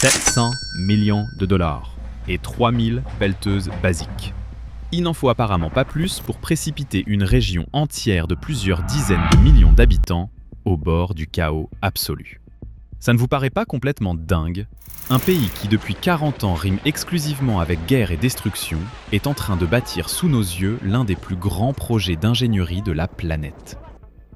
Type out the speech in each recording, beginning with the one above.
700 millions de dollars et 3000 pelleteuses basiques. Il n'en faut apparemment pas plus pour précipiter une région entière de plusieurs dizaines de millions d'habitants au bord du chaos absolu. Ça ne vous paraît pas complètement dingue? Un pays qui depuis 40 ans rime exclusivement avec guerre et destruction est en train de bâtir sous nos yeux l'un des plus grands projets d'ingénierie de la planète.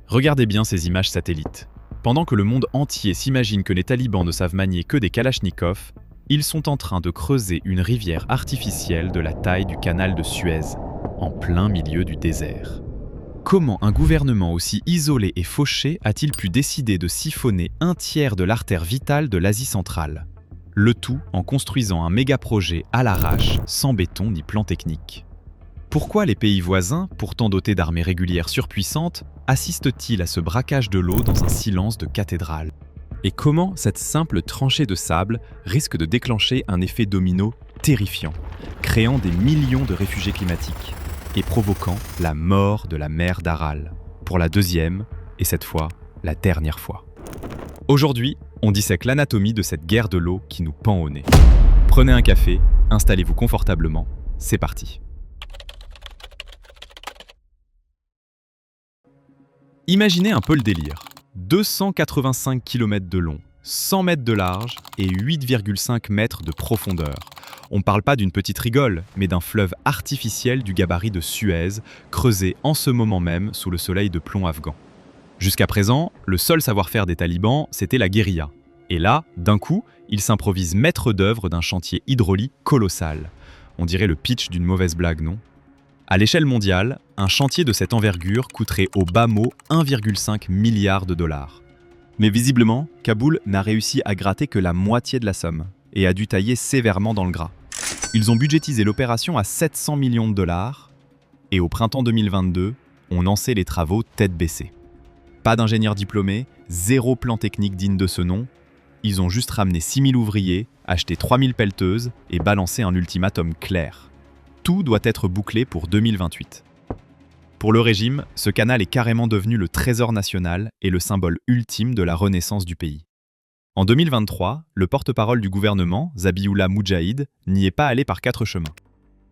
Regardez bien ces images satellites. Pendant que le monde entier s'imagine que les talibans ne savent manier que des kalachnikovs, ils sont en train de creuser une rivière artificielle de la taille du canal de Suez, en plein milieu du désert. Comment un gouvernement aussi isolé et fauché a-t-il pu décider de siphonner un tiers de l'artère vitale de l'Asie centrale? Le tout en construisant un méga-projet à l'arrache, sans béton ni plan technique. Pourquoi les pays voisins, pourtant dotés d'armées régulières surpuissantes, assistent-ils à ce braquage de l'eau dans un silence de cathédrale? Et comment cette simple tranchée de sable risque de déclencher un effet domino terrifiant, créant des millions de réfugiés climatiques et provoquant la mort de la mer d'Aral, pour la deuxième et cette fois la dernière fois. Aujourd'hui, on dissèque l'anatomie de cette guerre de l'eau qui nous pend au nez. Prenez un café, installez-vous confortablement, c'est parti. Imaginez un peu le délire. 285 km de long, 100 mètres de large et 8,5 mètres de profondeur. On ne parle pas d'une petite rigole, mais d'un fleuve artificiel du gabarit de Suez, creusé en ce moment même sous le soleil de plomb afghan. Jusqu'à présent, le seul savoir-faire des talibans, c'était la guérilla. Et là, d'un coup, ils s'improvisent maîtres d'œuvre d'un chantier hydraulique colossal. On dirait le pitch d'une mauvaise blague, non ? À l'échelle mondiale, un chantier de cette envergure coûterait au bas mot 1,5 milliard de dollars. Mais visiblement, Kaboul n'a réussi à gratter que la moitié de la somme et a dû tailler sévèrement dans le gras. Ils ont budgétisé l'opération à 700 millions de dollars et au printemps 2022, on lançait les travaux tête baissée. Pas d'ingénieurs diplômés, zéro plan technique digne de ce nom. Ils ont juste ramené 6000 ouvriers, acheté 3000 pelleteuses et balancé un ultimatum clair. Tout doit être bouclé pour 2028. Pour le régime, ce canal est carrément devenu le trésor national et le symbole ultime de la renaissance du pays. En 2023, le porte-parole du gouvernement, Zabiullah Moudjahid, n'y est pas allé par 4 chemins.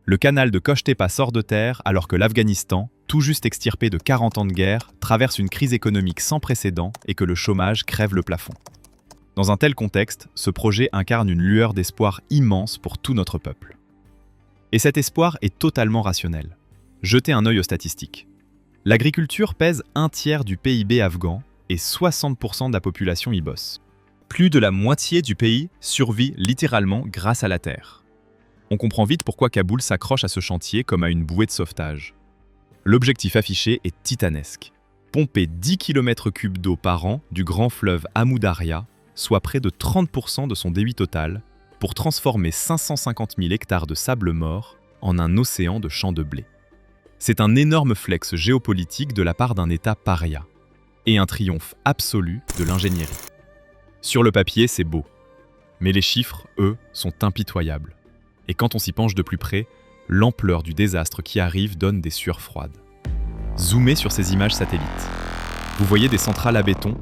Le canal de Koch-Tepa sort de terre alors que l'Afghanistan, tout juste extirpé de 40 ans de guerre, traverse une crise économique sans précédent et que le chômage crève le plafond. Dans un tel contexte, ce projet incarne une lueur d'espoir immense pour tout notre peuple. Et cet espoir est totalement rationnel. Jetez un œil aux statistiques. L'agriculture pèse un tiers du PIB afghan et 60% de la population y bosse. Plus de la moitié du pays survit littéralement grâce à la terre. On comprend vite pourquoi Kaboul s'accroche à ce chantier comme à une bouée de sauvetage. L'objectif affiché est titanesque. Pomper 10 km3 d'eau par an du grand fleuve Amu Daria, soit près de 30% de son débit total, pour transformer 550 000 hectares de sable mort en un océan de champs de blé. C'est un énorme flex géopolitique de la part d'un État paria, et un triomphe absolu de l'ingénierie. Sur le papier, c'est beau, mais les chiffres, eux, sont impitoyables. Et quand on s'y penche de plus près, l'ampleur du désastre qui arrive donne des sueurs froides. Zoomez sur ces images satellites. Vous voyez des centrales à béton,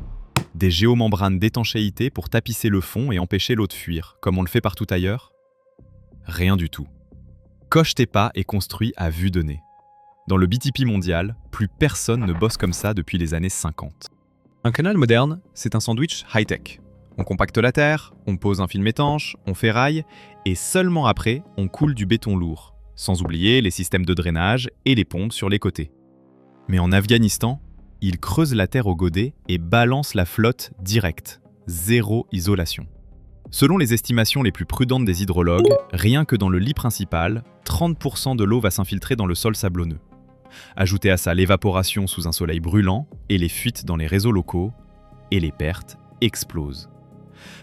des géomembranes d'étanchéité pour tapisser le fond et empêcher l'eau de fuir, comme on le fait partout ailleurs? Rien du tout. Koch-Tepa est construit à vue de nez. Dans le BTP mondial, plus personne ne bosse comme ça depuis les années 50. Un canal moderne, c'est un sandwich high-tech. On compacte la terre, on pose un film étanche, on ferraille, et seulement après, on coule du béton lourd, sans oublier les systèmes de drainage et les pompes sur les côtés. Mais en Afghanistan, ils creusent la terre au godet et balancent la flotte direct, zéro isolation. Selon les estimations les plus prudentes des hydrologues, rien que dans le lit principal, 30% de l'eau va s'infiltrer dans le sol sablonneux. Ajoutez à ça l'évaporation sous un soleil brûlant et les fuites dans les réseaux locaux, et les pertes explosent.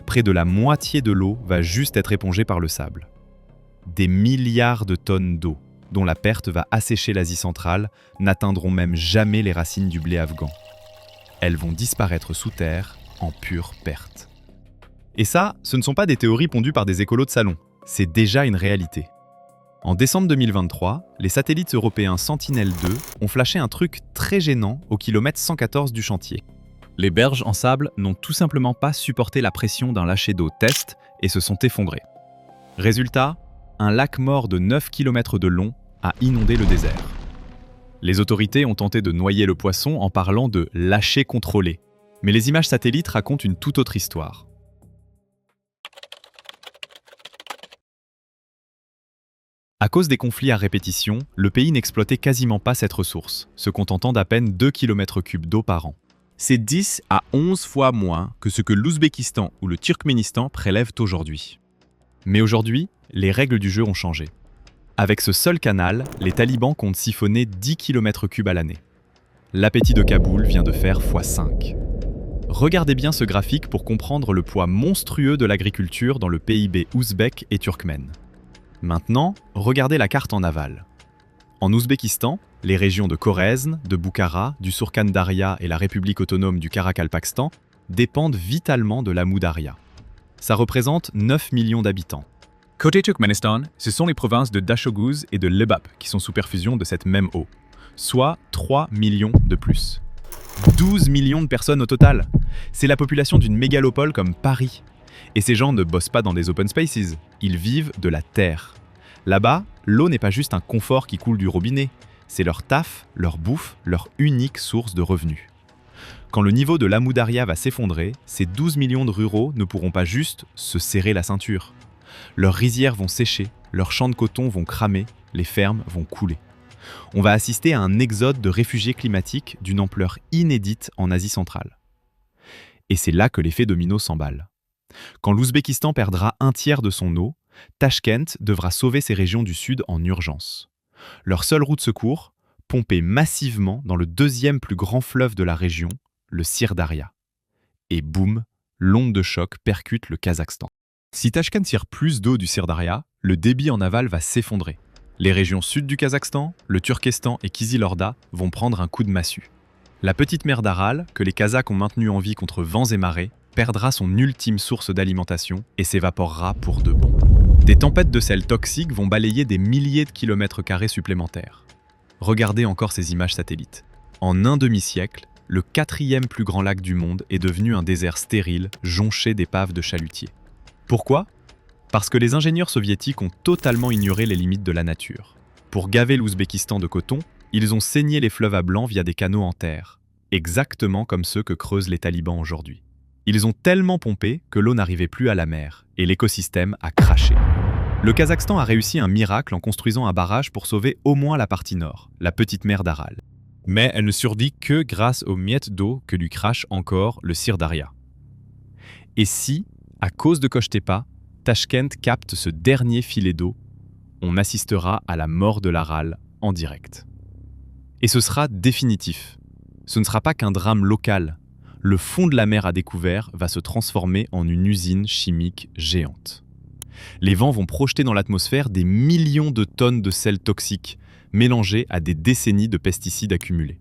Près de la moitié de l'eau va juste être épongée par le sable. Des milliards de tonnes d'eau, dont la perte va assécher l'Asie centrale, n'atteindront même jamais les racines du blé afghan. Elles vont disparaître sous terre en pure perte. Et ça, ce ne sont pas des théories pondues par des écolos de salon, c'est déjà une réalité. En décembre 2023, les satellites européens Sentinel-2 ont flashé un truc très gênant au kilomètre 114 du chantier. Les berges en sable n'ont tout simplement pas supporté la pression d'un lâcher d'eau test et se sont effondrées. Résultat, un lac mort de 9 km de long a inondé le désert. Les autorités ont tenté de noyer le poisson en parlant de lâcher contrôlé. Mais les images satellites racontent une toute autre histoire. À cause des conflits à répétition, le pays n'exploitait quasiment pas cette ressource, se contentant d'à peine 2 km3 d'eau par an. C'est 10 à 11 fois moins que ce que l'Ouzbékistan ou le Turkménistan prélèvent aujourd'hui. Mais aujourd'hui, les règles du jeu ont changé. Avec ce seul canal, les talibans comptent siphonner 10 km3 à l'année. L'appétit de Kaboul vient de faire x5. Regardez bien ce graphique pour comprendre le poids monstrueux de l'agriculture dans le PIB ouzbek et turkmène. Maintenant, regardez la carte en aval. En Ouzbékistan, les régions de Khorezm, de Boukhara, du Surkhan Daria et la République autonome du Karakalpakstan dépendent vitalement de l'Amou Daria. Ça représente 9 millions d'habitants. Côté Turkménistan, ce sont les provinces de Dashoguz et de Lebap qui sont sous perfusion de cette même eau, soit 3 millions de plus. 12 millions de personnes au total. C'est la population d'une mégalopole comme Paris. Et ces gens ne bossent pas dans des open spaces, ils vivent de la terre. Là-bas, l'eau n'est pas juste un confort qui coule du robinet, c'est leur taf, leur bouffe, leur unique source de revenus. Quand le niveau de l'Amou Daria va s'effondrer, ces 12 millions de ruraux ne pourront pas juste se serrer la ceinture. Leurs rizières vont sécher, leurs champs de coton vont cramer, les fermes vont couler. On va assister à un exode de réfugiés climatiques d'une ampleur inédite en Asie centrale. Et c'est là que l'effet domino s'emballe. Quand l'Ouzbékistan perdra un tiers de son eau, Tachkent devra sauver ses régions du sud en urgence. Leur seule roue de secours, pomper massivement dans le deuxième plus grand fleuve de la région, le Syrdarya. Et boum, l'onde de choc percute le Kazakhstan. Si Tachkent tire plus d'eau du Syrdarya, le débit en aval va s'effondrer. Les régions sud du Kazakhstan, le Turkestan et Kyzylorda vont prendre un coup de massue. La petite mer d'Aral, que les Kazakhs ont maintenue en vie contre vents et marées, perdra son ultime source d'alimentation et s'évaporera pour de bon. Des tempêtes de sel toxiques vont balayer des milliers de kilomètres carrés supplémentaires. Regardez encore ces images satellites. En un demi-siècle, le 4e plus grand lac du monde est devenu un désert stérile, jonché d'épaves de chalutiers. Pourquoi ? Parce que les ingénieurs soviétiques ont totalement ignoré les limites de la nature. Pour gaver l'Ouzbékistan de coton, ils ont saigné les fleuves à blanc via des canaux en terre, exactement comme ceux que creusent les talibans aujourd'hui. Ils ont tellement pompé que l'eau n'arrivait plus à la mer, et l'écosystème a craché. Le Kazakhstan a réussi un miracle en construisant un barrage pour sauver au moins la partie nord, la petite mer d'Aral. Mais elle ne survit que grâce aux miettes d'eau que lui crache encore le Syrdarya. Et si, à cause de Kochstepa, Tachkent capte ce dernier filet d'eau, on assistera à la mort de l'Aral en direct. Et ce sera définitif. Ce ne sera pas qu'un drame local. Le fond de la mer à découvert va se transformer en une usine chimique géante. Les vents vont projeter dans l'atmosphère des millions de tonnes de sel toxique, mélangés à des décennies de pesticides accumulés.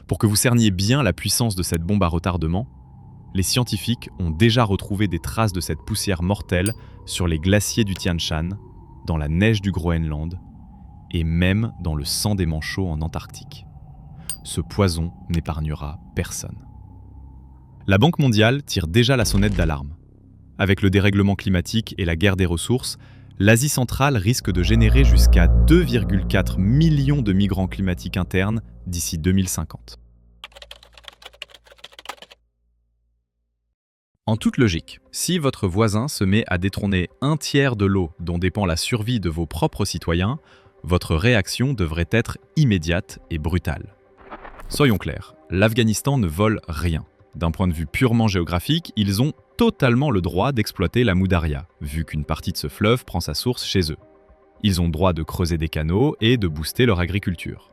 Pour que vous cerniez bien la puissance de cette bombe à retardement, les scientifiques ont déjà retrouvé des traces de cette poussière mortelle sur les glaciers du Tian Shan, dans la neige du Groenland et même dans le sang des manchots en Antarctique. Ce poison n'épargnera personne. La Banque mondiale tire déjà la sonnette d'alarme. Avec le dérèglement climatique et la guerre des ressources, l'Asie centrale risque de générer jusqu'à 2,4 millions de migrants climatiques internes d'ici 2050. En toute logique, si votre voisin se met à détourner un tiers de l'eau dont dépend la survie de vos propres citoyens, votre réaction devrait être immédiate et brutale. Soyons clairs, l'Afghanistan ne vole rien. D'un point de vue purement géographique, ils ont totalement le droit d'exploiter l'Amou Daria, vu qu'une partie de ce fleuve prend sa source chez eux. Ils ont le droit de creuser des canaux et de booster leur agriculture.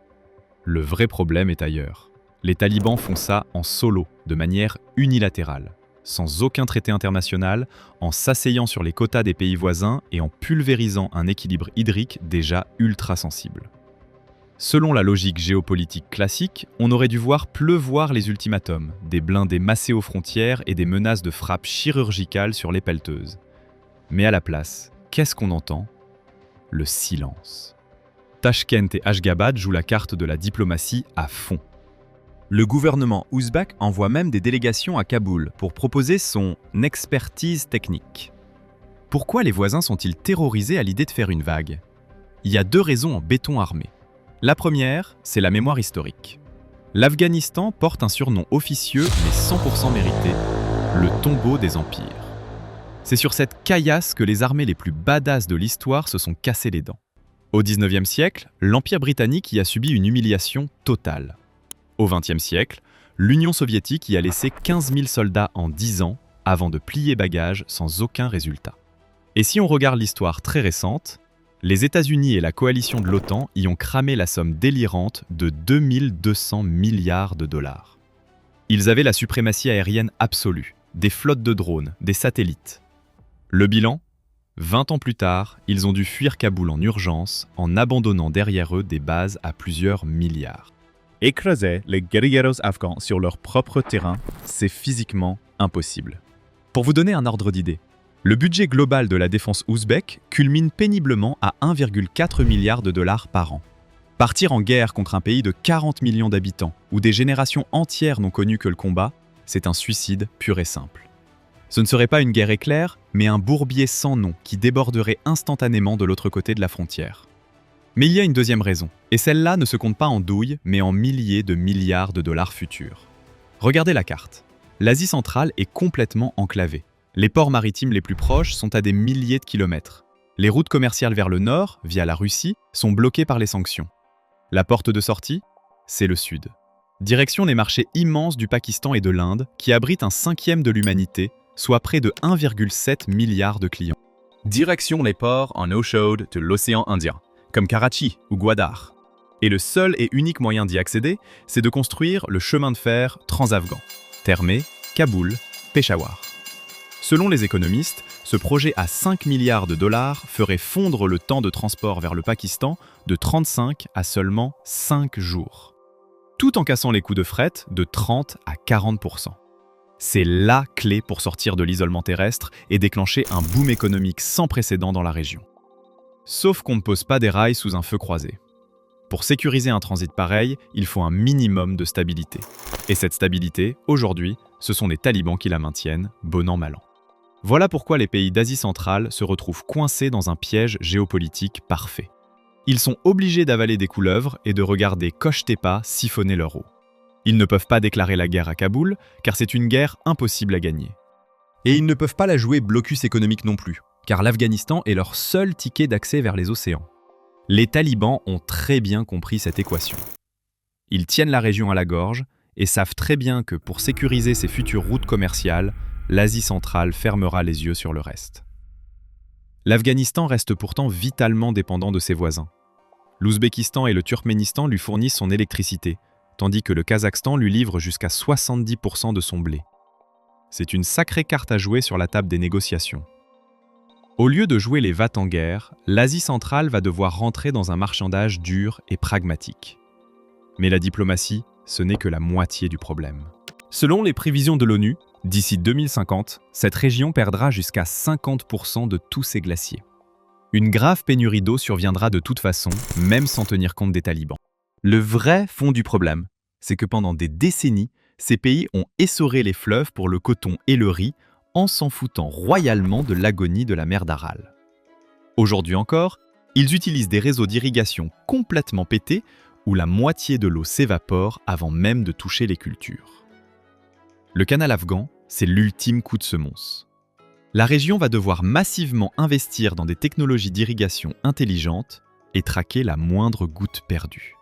Le vrai problème est ailleurs. Les talibans font ça en solo, de manière unilatérale, sans aucun traité international, en s'asseyant sur les quotas des pays voisins et en pulvérisant un équilibre hydrique déjà ultra sensible. Selon la logique géopolitique classique, on aurait dû voir pleuvoir les ultimatums, des blindés massés aux frontières et des menaces de frappe chirurgicales sur les pelleteuses. Mais à la place, qu'est-ce qu'on entend ? Le silence. Tachkent et Ashgabad jouent la carte de la diplomatie à fond. Le gouvernement ouzbek envoie même des délégations à Kaboul pour proposer son expertise technique. Pourquoi les voisins sont-ils terrorisés à l'idée de faire une vague? Il y a 2 raisons en béton armé. La première, c'est la mémoire historique. L'Afghanistan porte un surnom officieux mais 100% mérité, le tombeau des empires. C'est sur cette caillasse que les armées les plus badass de l'histoire se sont cassées les dents. Au XIXe siècle, l'Empire britannique y a subi une humiliation totale. Au XXe siècle, l'Union soviétique y a laissé 15 000 soldats en 10 ans avant de plier bagages sans aucun résultat. Et si on regarde l'histoire très récente, les États-Unis et la coalition de l'OTAN y ont cramé la somme délirante de 2200 milliards de dollars. Ils avaient la suprématie aérienne absolue, des flottes de drones, des satellites. Le bilan ? 20 ans plus tard, ils ont dû fuir Kaboul en urgence en abandonnant derrière eux des bases à plusieurs milliards. Écraser les guerrilleros afghans sur leur propre terrain, c'est physiquement impossible. Pour vous donner un ordre d'idée, le budget global de la défense ouzbek culmine péniblement à 1,4 milliard de dollars par an. Partir en guerre contre un pays de 40 millions d'habitants, où des générations entières n'ont connu que le combat, c'est un suicide pur et simple. Ce ne serait pas une guerre éclair, mais un bourbier sans nom qui déborderait instantanément de l'autre côté de la frontière. Mais il y a une deuxième raison, et celle-là ne se compte pas en douilles, mais en milliers de milliards de dollars futurs. Regardez la carte. L'Asie centrale est complètement enclavée. Les ports maritimes les plus proches sont à des milliers de kilomètres. Les routes commerciales vers le nord, via la Russie, sont bloquées par les sanctions. La porte de sortie, c'est le sud. Direction les marchés immenses du Pakistan et de l'Inde, qui abritent un 1/5 de l'humanité, soit près de 1,7 milliard de clients. Direction les ports en eau chaude de l'océan Indien, comme Karachi ou Gwadar. Et le seul et unique moyen d'y accéder, c'est de construire le chemin de fer transafghan. Termé, Kaboul, Peshawar. Selon les économistes, ce projet à 5 milliards de dollars ferait fondre le temps de transport vers le Pakistan de 35 à seulement 5 jours. Tout en cassant les coûts de fret de 30 à 40%. C'est la clé pour sortir de l'isolement terrestre et déclencher un boom économique sans précédent dans la région. Sauf qu'on ne pose pas des rails sous un feu croisé. Pour sécuriser un transit pareil, il faut un minimum de stabilité. Et cette stabilité, aujourd'hui, ce sont les talibans qui la maintiennent, bon an mal an. Voilà pourquoi les pays d'Asie centrale se retrouvent coincés dans un piège géopolitique parfait. Ils sont obligés d'avaler des couleuvres et de regarder Koch Tepa siphonner leur eau. Ils ne peuvent pas déclarer la guerre à Kaboul, car c'est une guerre impossible à gagner. Et ils ne peuvent pas la jouer blocus économique non plus, car l'Afghanistan est leur seul ticket d'accès vers les océans. Les talibans ont très bien compris cette équation. Ils tiennent la région à la gorge et savent très bien que pour sécuriser ces futures routes commerciales, l'Asie centrale fermera les yeux sur le reste. L'Afghanistan reste pourtant vitalement dépendant de ses voisins. L'Ouzbékistan et le Turkménistan lui fournissent son électricité, tandis que le Kazakhstan lui livre jusqu'à 70% de son blé. C'est une sacrée carte à jouer sur la table des négociations. Au lieu de jouer les va-t-en-guerre, l'Asie centrale va devoir rentrer dans un marchandage dur et pragmatique. Mais la diplomatie, ce n'est que la moitié du problème. Selon les prévisions de l'ONU, d'ici 2050, cette région perdra jusqu'à 50% de tous ses glaciers. Une grave pénurie d'eau surviendra de toute façon, même sans tenir compte des talibans. Le vrai fond du problème, c'est que pendant des décennies, ces pays ont essoré les fleuves pour le coton et le riz en s'en foutant royalement de l'agonie de la mer d'Aral. Aujourd'hui encore, ils utilisent des réseaux d'irrigation complètement pétés où la moitié de l'eau s'évapore avant même de toucher les cultures. Le canal afghan, c'est l'ultime coup de semonce. La région va devoir massivement investir dans des technologies d'irrigation intelligentes et traquer la moindre goutte perdue.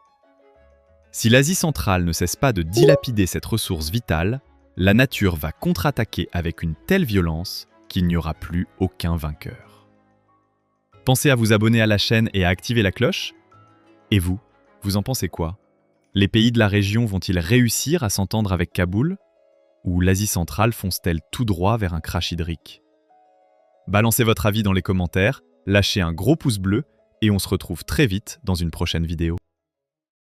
Si l'Asie centrale ne cesse pas de dilapider cette ressource vitale, la nature va contre-attaquer avec une telle violence qu'il n'y aura plus aucun vainqueur. Pensez à vous abonner à la chaîne et à activer la cloche. Et vous, vous en pensez quoi? Les pays de la région vont-ils réussir à s'entendre avec Kaboul? Ou l'Asie centrale fonce-t-elle tout droit vers un crash hydrique? Balancez votre avis dans les commentaires, lâchez un gros pouce bleu et on se retrouve très vite dans une prochaine vidéo.